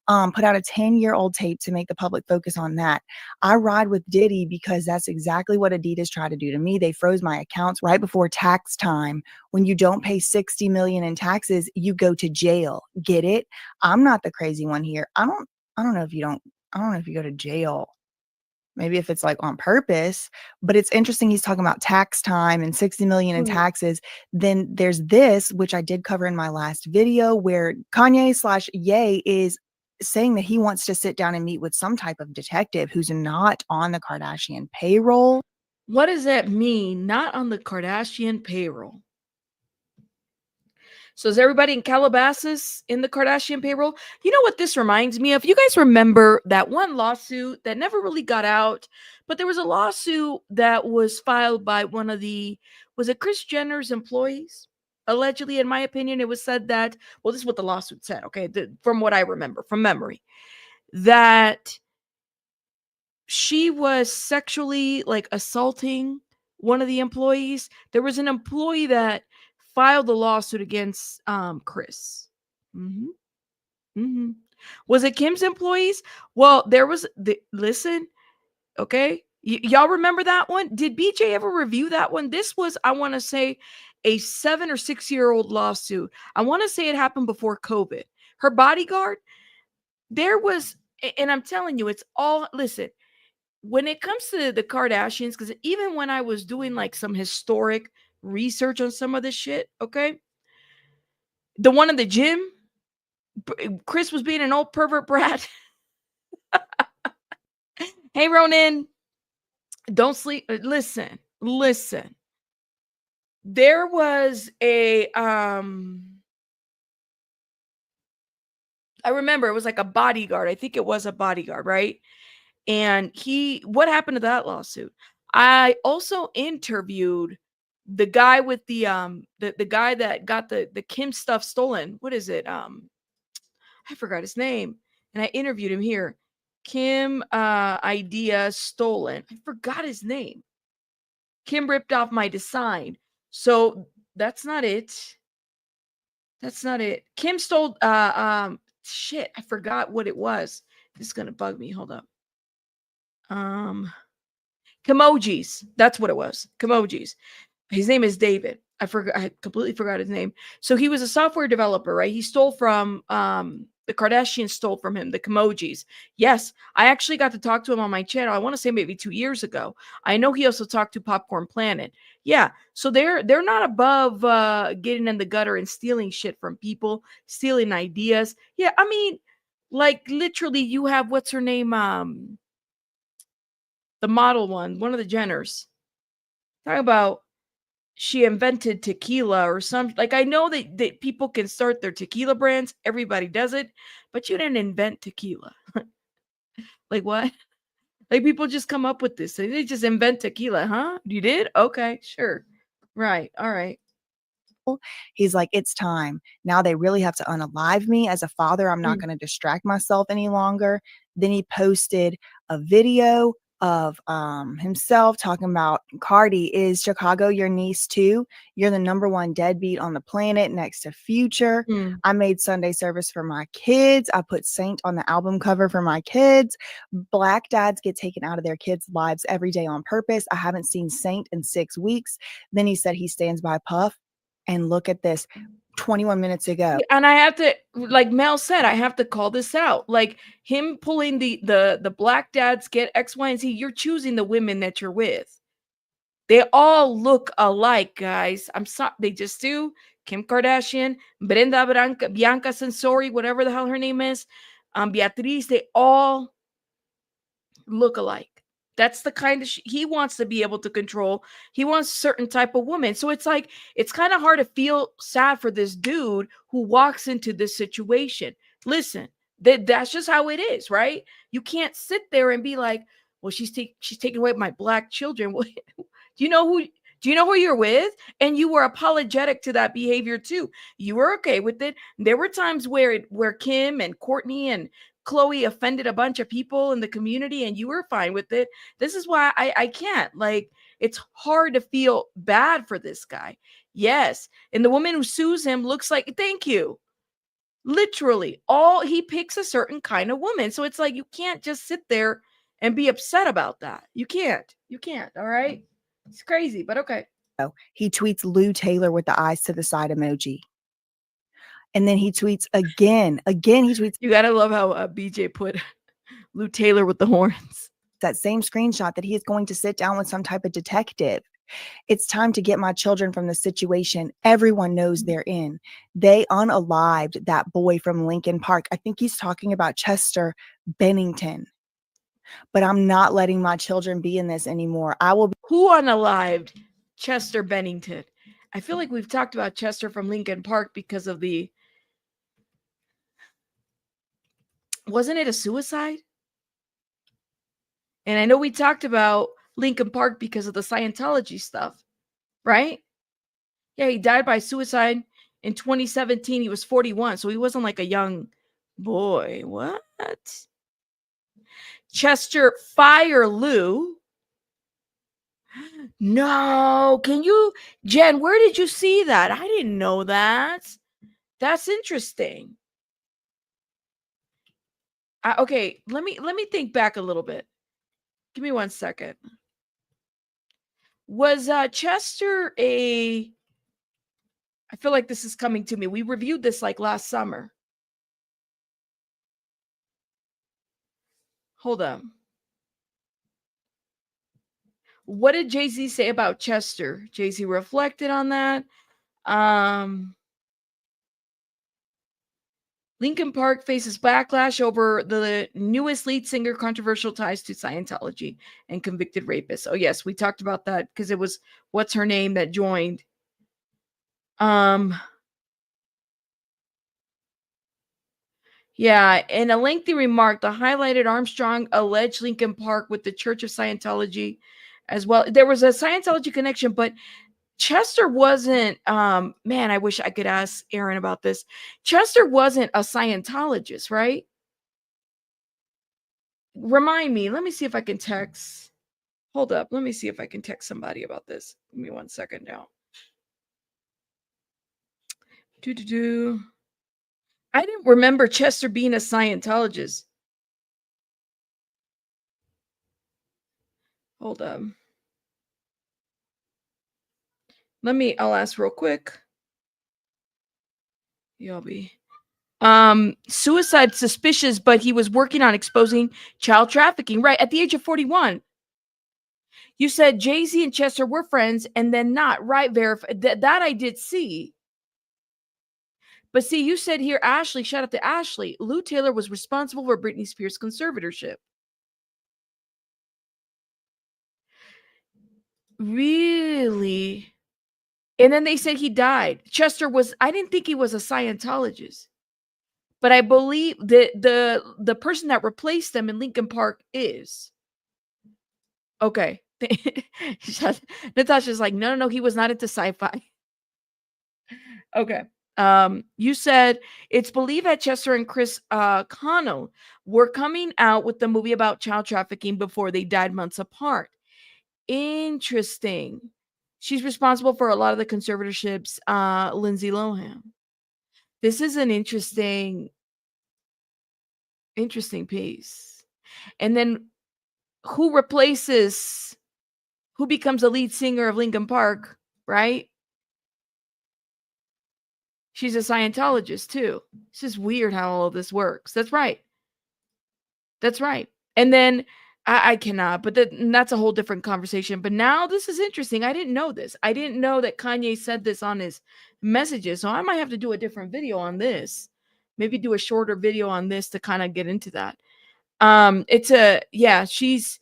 Put out a 10-year-old tape to make the public focus on that. I ride with Diddy because that's exactly what Adidas tried to do to me. They froze my accounts right before tax time. When you don't pay $60 million in taxes, you go to jail. Get it? I'm not the crazy one here. I don't know if you go to jail. Maybe if it's like on purpose, but it's interesting. He's talking about tax time and 60 million in taxes. Then there's this, which I did cover in my last video, where Kanye/Ye is saying that he wants to sit down and meet with some type of detective who's not on the Kardashian payroll. What does that mean? Not on the Kardashian payroll. So is everybody in Calabasas in the Kardashian payroll? You know what this reminds me of? You guys remember that one lawsuit that never really got out, but there was a lawsuit that was filed by one of was it Kris Jenner's employees? Allegedly, in my opinion, it was said that, well, this is what the lawsuit said, okay, from what I remember, from memory, that she was sexually like assaulting one of the employees. There was an employee that filed a lawsuit against Kris. Was it Kim's employees? Well, there was listen, okay. Y'all remember that one? Did BJ ever review that one? This was, I want to say, a 7 or 6 year old lawsuit. I want to say it happened before COVID. Her bodyguard, there was, and I'm telling you, it's all, listen, when it comes to the Kardashians, because even when I was doing like some historic research on some of this shit, okay, the one in the gym, Kris was being an old pervert brat. Hey, Ronan, don't sleep. Listen. There was a, I remember it was like a bodyguard. I think it was a bodyguard, right? And what happened to that lawsuit? I also interviewed the guy with the guy that got the Kim stuff stolen. What is it? I forgot his name. And I interviewed him here. Kim idea stolen. I forgot his name. Kim ripped off my design. So that's not it. Kim stole shit. I forgot what it was. This is gonna bug me. Hold up. Kemojis. That's what it was. Kemojis. His name is David. I completely forgot his name. So he was a software developer, right? He stole from the Kardashians stole from him the Kemojis. Yes, I actually got to talk to him on my channel. I want to say maybe 2 years ago. I know he also talked to Popcorn Planet. Yeah, so they're not above getting in the gutter and stealing shit from people, stealing ideas. Yeah, I mean, like literally, you have what's her name? The model one of the Jenners. Talk about she invented tequila or something. Like, I know that people can start their tequila brands. Everybody does it. But you didn't invent tequila. Like, what? Like, people just come up with this. They just invent tequila, huh? You did? Okay, sure. Right. All right. He's like, it's time. Now they really have to unalive me. As a father, I'm not going to distract myself any longer. Then he posted a video of himself talking about, Cardi, is Chicago your niece too? You're the #1 deadbeat on the planet next to Future. I made Sunday service for my kids. I put Saint on the album cover for my kids. Black dads get taken out of their kids' lives every day on purpose. I haven't seen Saint in 6 weeks. Then he said he stands by Puff. And look at this, 21 minutes ago. And I have to, like Mel said, I have to call this out. Like him pulling the black dads get X, Y, and Z. You're choosing the women that you're with. They all look alike, guys. I'm sorry, they just do. Kim Kardashian, Brenda Bianca Sensori, whatever the hell her name is, Beatriz. They all look alike. That's the kind of he wants to be able to control. He wants a certain type of woman. So it's like, it's kind of hard to feel sad for this dude who walks into this situation. Listen, that's just how it is, right? You can't sit there and be like, well, she's taking away my black children. Do you know who you're with? And you were apologetic to that behavior too. You were okay with it. There were times where Kim and Courtney and Chloe offended a bunch of people in the community and you were fine with it. This is why I can't. Like, it's hard to feel bad for this guy. Yes. And the woman who sues him looks like, thank you. Literally, he picks a certain kind of woman. So it's like, you can't just sit there and be upset about that. You can't. All right. It's crazy, but okay. He tweets Lou Taylor with the eyes to the side emoji. And then he tweets again. He tweets. You gotta love how BJ put Lou Taylor with the horns. That same screenshot that he is going to sit down with some type of detective. It's time to get my children from the situation everyone knows they're in. They unalived that boy from Lincoln Park. I think he's talking about Chester Bennington. But I'm not letting my children be in this anymore. I will be. Who unalived Chester Bennington? I feel like we've talked about Chester from Lincoln Park because of the... Wasn't it a suicide? And I know we talked about Lincoln Park because of the Scientology stuff, right? Yeah, he died by suicide in 2017. He was 41, so he wasn't like a young boy. What? Chester fire Lou. No, can you, Jen, where did you see that? I didn't know that. That's interesting. Okay, let me think back a little bit. Give me 1 second. Was Chester I feel like this is coming to me. We reviewed this like last summer. Hold on. What did Jay-Z say about Chester? Jay-Z reflected on that. Lincoln Park faces backlash over the newest lead singer, controversial ties to Scientology, and convicted rapist. Oh yes, we talked about that because it was what's her name that joined. Yeah, in a lengthy remark, the highlighted Armstrong alleged Lincoln Park with the Church of Scientology as well. There was a Scientology connection, but Chester wasn't, man, I wish I could ask Aaron about this. Chester wasn't a Scientologist, right? Remind me. Let me see if I can text. Hold up. Let me see if I can text somebody about this. Give me 1 second now. I didn't remember Chester being a Scientologist. Hold up. I'll ask real quick. You'll be. Suicide suspicious, but he was working on exposing child trafficking. Right, at the age of 41. You said Jay-Z and Chester were friends and then not, right? That I did see. But see, you said here, Ashley, shout out to Ashley. Lou Taylor was responsible for Britney Spears' conservatorship. Really? And then they said he died. Chester I didn't think he was a Scientologist. But I believe that the person that replaced them in Lincoln Park is. Okay. Natasha's like, no, he was not into sci-fi. Okay. You said it's believed that Chester and Chris Connell were coming out with the movie about child trafficking before they died months apart. Interesting. She's responsible for a lot of the conservatorships, Lindsay Lohan. This is an interesting piece. And then who becomes the lead singer of Lincoln Park, right? She's a Scientologist too. It's just weird how all of this works. That's right. And then I cannot, but that's a whole different conversation. But now this is interesting. I didn't know this. I didn't know that Kanye said this on his messages. So I might have to do a different video on this. Maybe do a shorter video on this to kind of get into that. She's.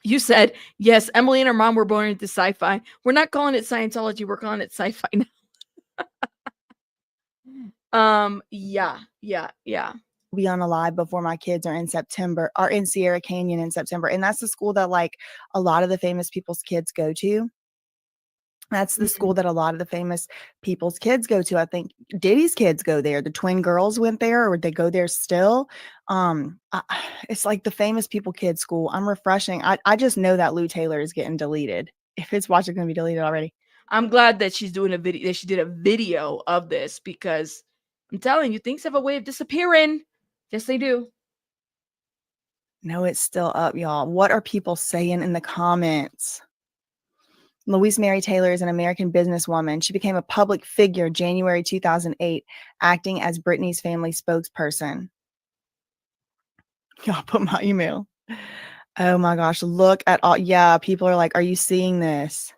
You said, yes, Emily and her mom were born into sci-fi. We're not calling it Scientology. We're calling it sci-fi now. Yeah. Be on a live before my kids are in Sierra Canyon in September. And that's the school that like a lot of the famous people's kids go to. That's the school that a lot of the famous people's kids go to. I think Diddy's kids go there. The twin girls went there, or they go there still. It's like the famous people kids school. I'm refreshing. I just know that Lou Taylor is getting deleted. If it's watching, going to be deleted already. I'm glad that she's doing a video. That she did a video of this, because I'm telling you, things have a way of disappearing. Yes, they do. No, it's still up, y'all. What are people saying in the comments? Louise Mary Taylor is an American businesswoman. She became a public figure January 2008, acting as Britney's family spokesperson. Y'all put my email. Oh my gosh, look at all. Yeah, people are like, are you seeing this?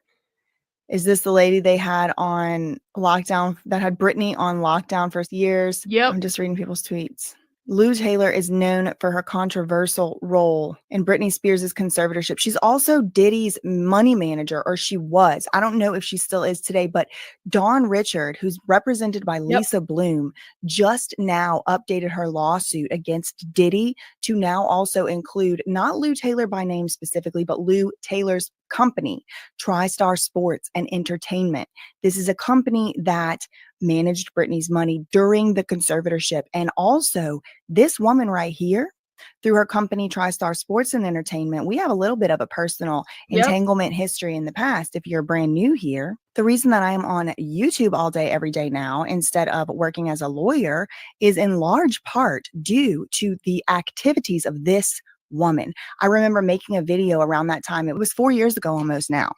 Is this the lady they had on lockdown, that had Britney on lockdown for years? Yep. I'm just reading people's tweets. Lou Taylor is known for her controversial role in Britney Spears' conservatorship. She's also Diddy's money manager, or she was. I don't know if she still is today, but Dawn Richard, who's represented by Lisa Bloom, just now updated her lawsuit against Diddy to now also include not Lou Taylor by name specifically, but Lou Taylor's company, TriStar Sports and Entertainment. This is a company that managed Britney's money during the conservatorship. And also, this woman right here, through her company, TriStar Sports and Entertainment, we have a little bit of a personal entanglement history in the past. If you're brand new here, the reason that I am on YouTube all day, every day now, instead of working as a lawyer, is in large part due to the activities of this woman. I remember making a video around that time. It was 4 years ago almost now,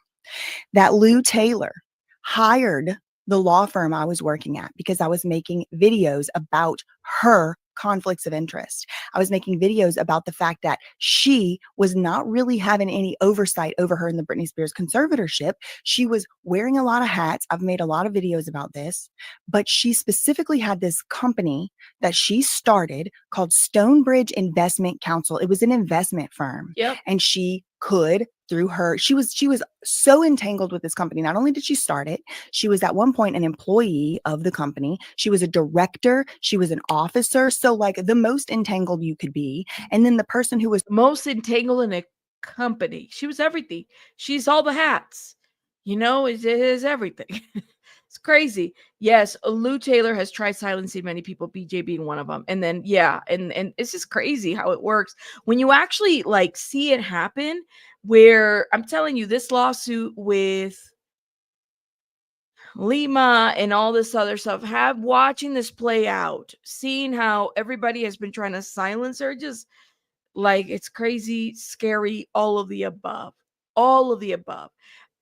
that Lou Taylor hired the law firm I was working at because I was making videos about her conflicts of interest. I was making videos about the fact that she was not really having any oversight over her in the Britney Spears conservatorship. She was wearing a lot of hats. I've made a lot of videos about this, but she specifically had this company that she started called Stonebridge Investment Counsel. It was an investment firm. And she could, through her, she was so entangled with this company. Not only did she start it, she was at one point an employee of the company. She was a director. She was an officer. So like the most entangled you could be. And then the person who was most entangled in a company, she was everything. She's all the hats. You know, it is everything. It's crazy. Yes, Lou Taylor has tried silencing many people, BJ being one of them. And then, and it's just crazy how it works. When you actually like see it happen, where I'm telling you, this lawsuit with Lima and all this other stuff, watching this play out, seeing how everybody has been trying to silence her, just like it's crazy, scary, all of the above. All of the above.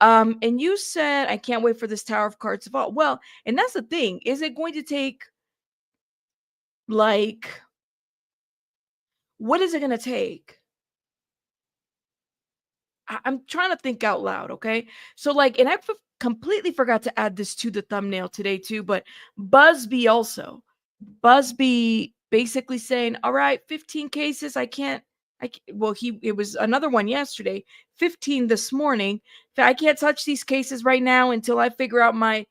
And you said, I can't wait for this Tower of Cards to fall. Well, and that's the thing. Is it going to take, like, what is it going to take? I'm trying to think out loud, okay? So, like, and I completely forgot to add this to the thumbnail today, too, but Busby basically saying, all right, 15 cases, it was another one yesterday, 15 this morning. I can't touch these cases right now until I figure out my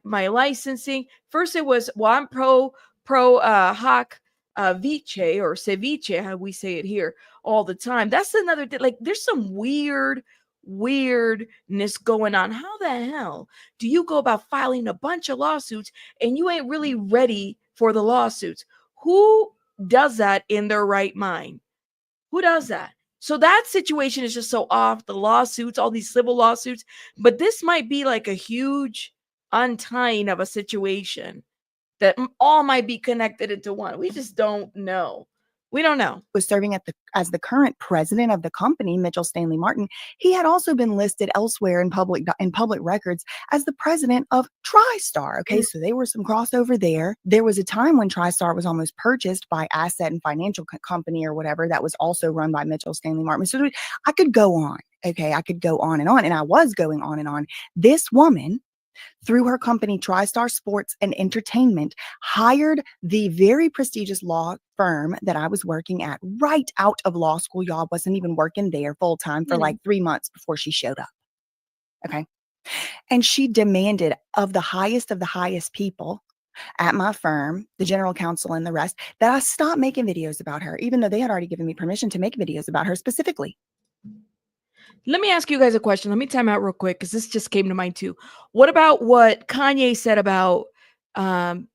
licensing. First it was, well, I'm pro hoc vice or ceviche, how we say it here all the time. That's another like there's some weirdness going on. How the hell do you go about filing a bunch of lawsuits and you ain't really ready for the lawsuits? Who does that in their right mind? Who does that? So that situation is just so off. The lawsuits, all these civil lawsuits, but this might be like a huge untying of a situation that all might be connected into one. We just don't know. We don't know. Was serving as the current president of the company, Mitchell Stanley Martin. He had also been listed elsewhere in public records as the president of TriStar. Okay, so there was some crossover there. There was a time when TriStar was almost purchased by Asset and Financial Company or whatever that was also run by Mitchell Stanley Martin. So I could go on. Okay, I could go on, and I was going on and on. This woman, through her company, TriStar Sports and Entertainment, hired the very prestigious law firm that I was working at right out of law school. Y'all, wasn't even working there full time for like 3 months before she showed up. Okay. And she demanded of the highest people at my firm, the general counsel and the rest, that I stop making videos about her, even though they had already given me permission to make videos about her specifically. Let me ask you guys a question. Let me time out real quick because this just came to mind too. What about what Kanye said about um,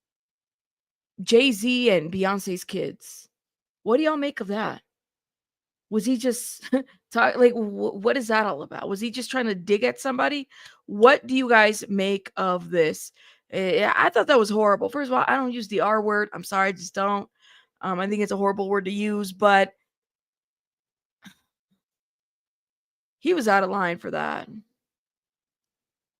Jay-Z and Beyonce's kids? What do y'all make of that? Was he just like what is that all about? Was he just trying to dig at somebody? What do you guys make of this? I thought that was horrible. First of all, I don't use the R word. I'm sorry, I just don't. I think it's a horrible word to use, but he was out of line for that.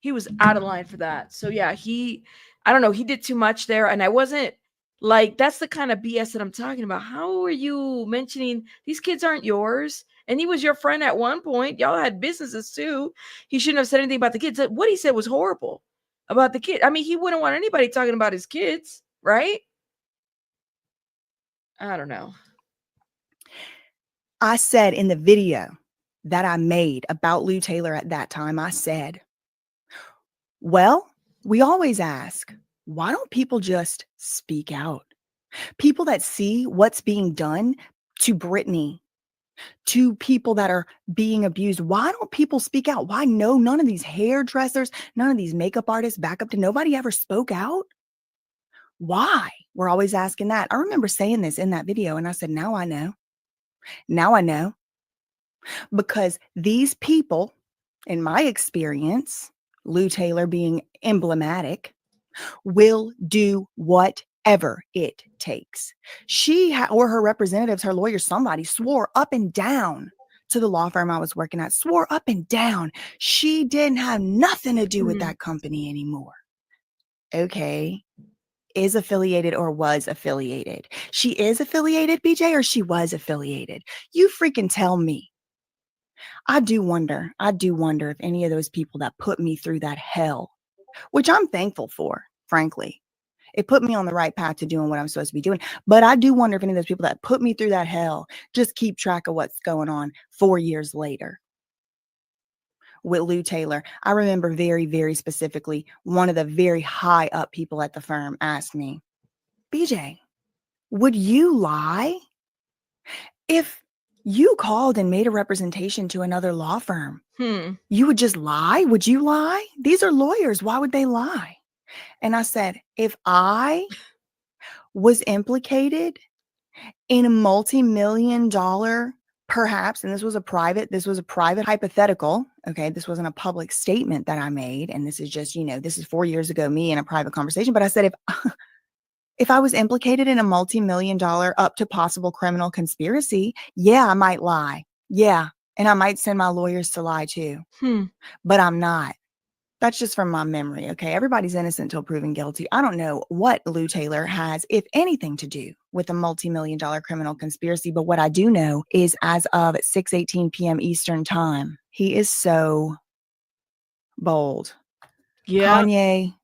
He was out of line for that. So yeah, I don't know, he did too much there, and I wasn't like, that's the kind of BS that I'm talking about. How are you mentioning these kids aren't yours? And he was your friend at one point. Y'all had businesses too. He shouldn't have said anything about the kids. What he said was horrible about the kid. I mean, he wouldn't want anybody talking about his kids, right? I don't know. I said in the video that I made about Lou Taylor at that time, I said, well, we always ask, why don't people just speak out? People that see what's being done to Britney, to people that are being abused, why don't people speak out? Why no, none of these hairdressers, none of these makeup artists, back up to nobody ever spoke out? Why? We're always asking that. I remember saying this in that video, and I said, now I know. Now I know. Because these people, in my experience, Lou Taylor being emblematic, will do whatever it takes. She or her representatives, her lawyers, somebody swore up and down to the law firm I was working at, swore up and down she didn't have nothing to do with that company anymore. Okay. Is affiliated or was affiliated? She is affiliated, BJ, or she was affiliated? You freaking tell me. I do wonder if any of those people that put me through that hell, which I'm thankful for, frankly, it put me on the right path to doing what I'm supposed to be doing. But I do wonder if any of those people that put me through that hell just keep track of what's going on 4 years later with Lou Taylor. I remember very, very specifically, one of the very high up people at the firm asked me, BJ, would you lie if you called and made a representation to another law firm? You would just lie? Would you lie? These are lawyers. Why would they lie? And I said, if I was implicated in a multi-million-dollar, perhaps, and this was a private hypothetical. Okay. This wasn't a public statement that I made. And this is just, this is 4 years ago, me in a private conversation. But I said, if I was implicated in a multi-million-dollar up to possible criminal conspiracy, yeah, I might lie. Yeah. And I might send my lawyers to lie too. But I'm not. That's just from my memory. Okay. Everybody's innocent until proven guilty. I don't know what Lou Taylor has, if anything, to do with a multi-million-dollar criminal conspiracy. But what I do know is, as of 6:18 p.m. Eastern time, he is so bold. Yeah. Kanye,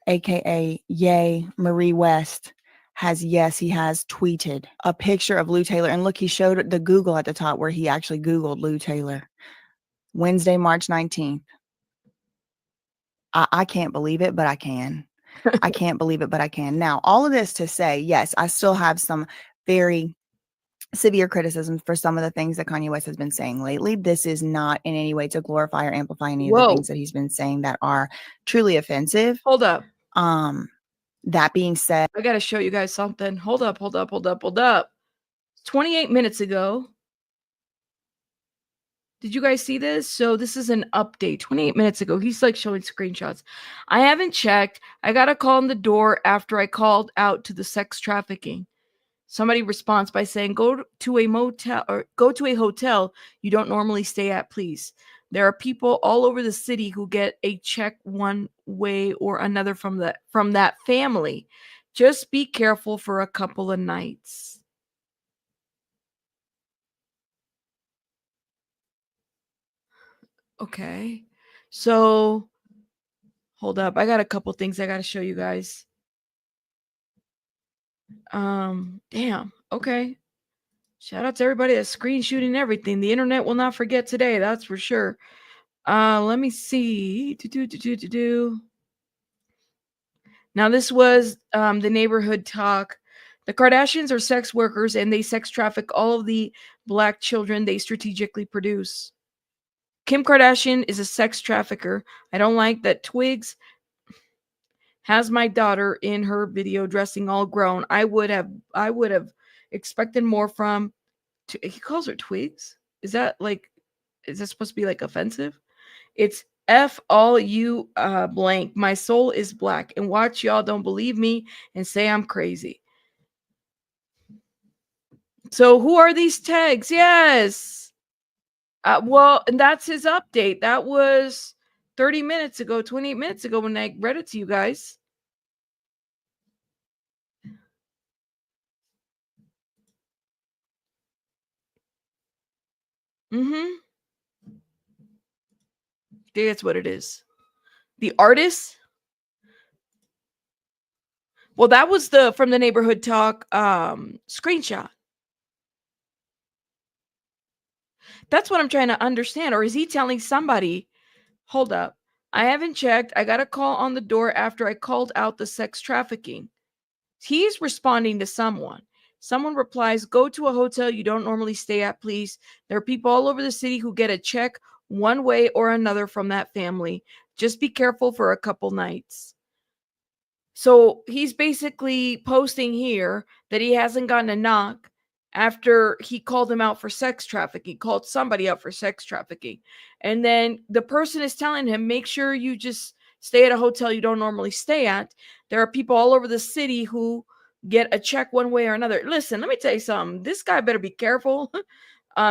aka Ye Marie West, he has tweeted a picture of Lou Taylor. And look, he showed the Google at the top where he actually Googled Lou Taylor. Wednesday, March 19th. I can't believe it, but I can. I can't believe it, but I can. Now, all of this to say, yes, I still have some very severe criticisms for some of the things that Kanye West has been saying lately. This is not in any way to glorify or amplify any of the things that he's been saying that are truly offensive. Hold up. That being said, I got to show you guys something. Hold up. 28 minutes ago. Did you guys see this? So this is an update 28 minutes ago. He's like showing screenshots. I haven't checked. I got a call on the door after I called out to the sex trafficking. Somebody responds by saying, go to a motel or go to a hotel you don't normally stay at, please. There are people all over the city who get a check one way or another from that family. Just be careful for a couple of nights. Okay. So hold up. I got a couple things I got to show you guys. Damn. Okay. Shout out to everybody that's screen shooting everything. The internet will not forget today. That's for sure. Let me see. Now this was the neighborhood talk. The Kardashians are sex workers and they sex traffic all of the black children they strategically produce. Kim Kardashian is a sex trafficker. I don't like that Twigs has my daughter in her video dressing all grown. I would have expected more from he calls her Twigs. Is that supposed to be like offensive? It's F all you blank. My soul is black. And watch y'all don't believe me and say I'm crazy. So who are these tags? Yes. Well, and that's his update. That was 30 minutes ago, 28 minutes ago when I read it to you guys. Mm-hmm. That's what it is. The artist. Well, that was the from the neighborhood talk screenshot. That's what I'm trying to understand. Or is he telling somebody, hold up, I haven't checked. I got a call on the door after I called out the sex trafficking. He's responding to someone. Someone replies, go to a hotel you don't normally stay at, please. There are people all over the city who get a check one way or another from that family. Just be careful for a couple nights. So he's basically posting here that he hasn't gotten a knock after he called him out for sex trafficking. He called somebody out for sex trafficking. And then the person is telling him, make sure you just stay at a hotel you don't normally stay at. There are people all over the city who get a check one way or another. Listen, let me tell you something. This guy better be careful.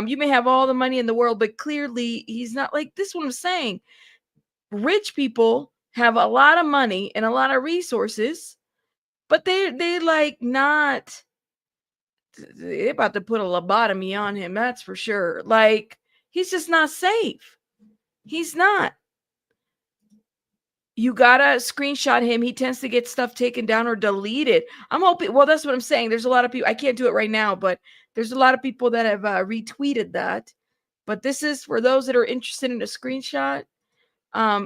You may have all the money in the world, but clearly he's not like this. What I'm saying, rich people have a lot of money and a lot of resources, but they like not they're about to put a lobotomy on him, that's for sure. Like, he's just not safe. He's not. You gotta screenshot him. He tends to get stuff taken down or deleted. I'm hoping, well, that's what I'm saying. There's a lot of people, I can't do it right now, but there's a lot of people that have retweeted that. But this is for those that are interested in a screenshot,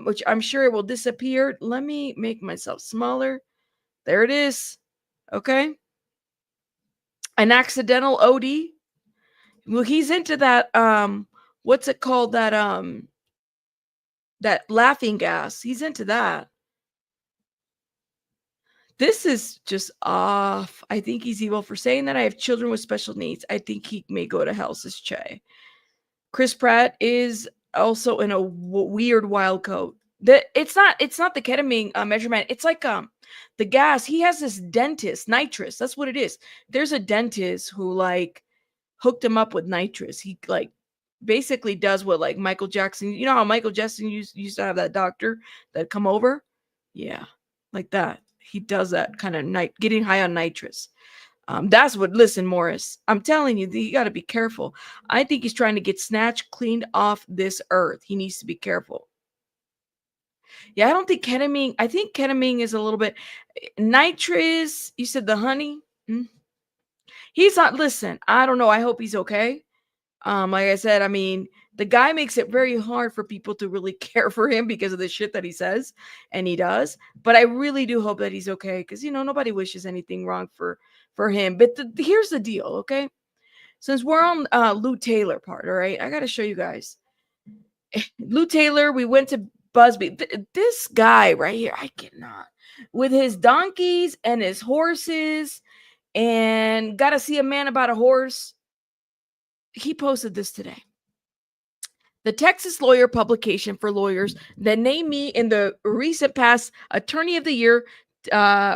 which I'm sure it will disappear. Let me make myself smaller. There it is. Okay. An accidental OD. Well, he's into that what's it called, that laughing gas. He's into that. This is just off. I think he's evil for saying that. I have children with special needs. I think he may go to hell, says Che. Chris Pratt is also in a weird wild coat. It's not the ketamine measurement. It's like the gas. He has this dentist, nitrous. That's what it is. There's a dentist who like hooked him up with nitrous. He like basically does what like Michael Jackson. You know how Michael Jackson used to have that doctor that come over? Yeah, like that. He does that kind of getting high on nitrous. That's what, listen, Morris, I'm telling you, you got to be careful. I think he's trying to get Snatch cleaned off this earth. He needs to be careful. Yeah, I don't think ketamine, I think ketamine is a little bit nitrous. You said the honey. He's not, listen, I don't know. I hope he's okay. Like I said, I mean, the guy makes it very hard for people to really care for him because of the shit that he says, and he does. But I really do hope that he's okay, because nobody wishes anything wrong for him. But here's the deal, okay? Since we're on Lou Taylor part, all right, I got to show you guys. Lou Taylor, we went to Busby. This guy right here, I cannot, with his donkeys and his horses, and got to see a man about a horse. He posted this today. The Texas Lawyer publication for lawyers that named me in the recent past Attorney of the Year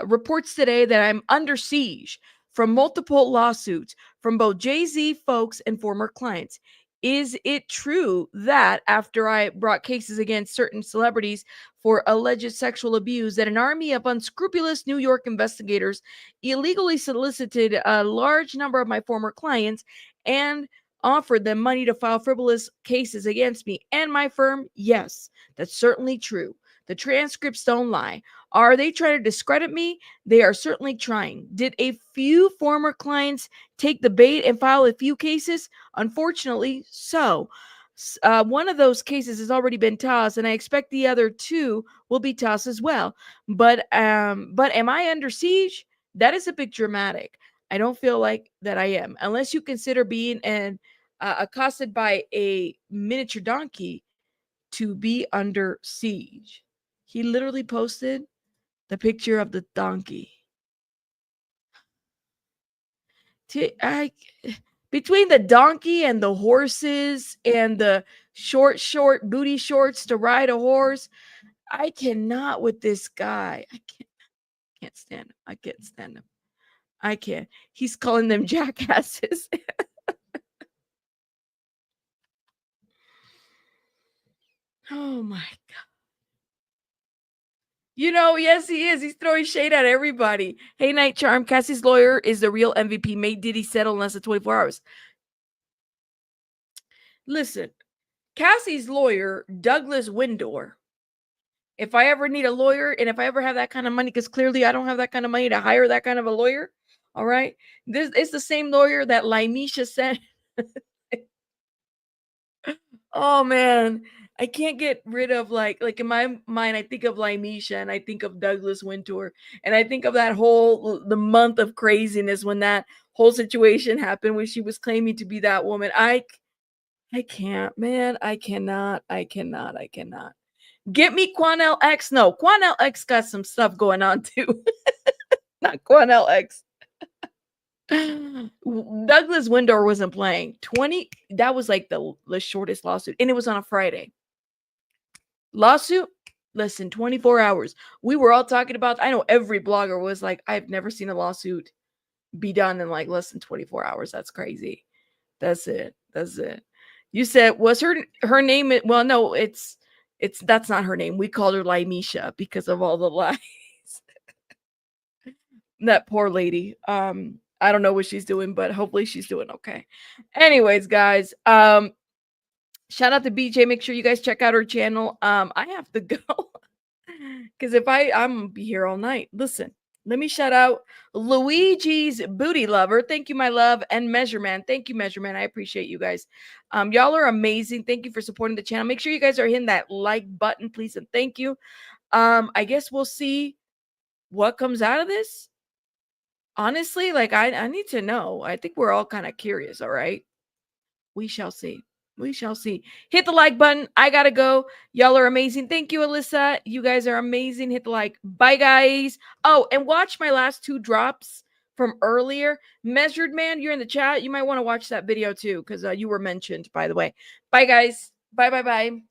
reports today that I'm under siege from multiple lawsuits from both Jay-Z folks and former clients. Is it true that after I brought cases against certain celebrities for alleged sexual abuse, that an army of unscrupulous New York investigators illegally solicited a large number of my former clients and offered them money to file frivolous cases against me and my firm? Yes, that's certainly true. The transcripts don't lie. Are they trying to discredit me? They are certainly trying. Did a few former clients take the bait and file a few cases? Unfortunately, so. One of those cases has already been tossed, and I expect the other two will be tossed as well. But am I under siege? That is a bit dramatic. I don't feel like that I am, unless you consider being accosted by a miniature donkey to be under siege. He literally posted the picture of the donkey. Between the donkey and the horses and the short booty shorts to ride a horse, I cannot with this guy. I can't stand him. I can't stand him. I can't. He's calling them jackasses. Oh my God. You know, yes, he is. He's throwing shade at everybody. Hey, Night Charm. Cassie's lawyer is the real MVP. Made Diddy settle in less than 24 hours. Listen, Cassie's lawyer, Douglas Windor. If I ever need a lawyer and if I ever have that kind of money, because clearly I don't have that kind of money to hire that kind of a lawyer. All right. This is the same lawyer that Laimisha sent. Oh man. I can't get rid of like in my mind, I think of Laimisha and I think of Douglas Wintour and I think of that the month of craziness when that whole situation happened when she was claiming to be that woman. I can't, man. I cannot. Get me Quanell X. No, Quanell X got some stuff going on too. Not Quanell X. Douglas Windor wasn't playing. 20, that was like the shortest lawsuit. And it was on a Friday. Lawsuit, listen, 24 hours. We were all talking about, I know every blogger was like, I've never seen a lawsuit be done in like less than 24 hours. That's crazy. That's it. You said, was her name? Well, no, that's not her name. We called her Laimisha because of all the lies. That poor lady. I don't know what she's doing, but hopefully she's doing okay. Anyways, guys, shout out to BJ. Make sure you guys check out her channel. I have to go because if I'm gonna be here all night. Listen, let me shout out Luigi's Booty Lover. Thank you, my love, and Measurement. Thank you, Measurement. I appreciate you guys. Y'all are amazing. Thank you for supporting the channel. Make sure you guys are hitting that like button, please, and thank you. I guess we'll see what comes out of this. Honestly, like I need to know. I think we're all kind of curious, all right? We shall see. Hit the like button. I gotta go. Y'all are amazing. Thank you, Alyssa. You guys are amazing. Hit the like. Bye, guys. Oh, and watch my last 2 drops from earlier. Measured Man, you're in the chat. You might want to watch that video too, because you were mentioned, by the way. Bye, guys. Bye.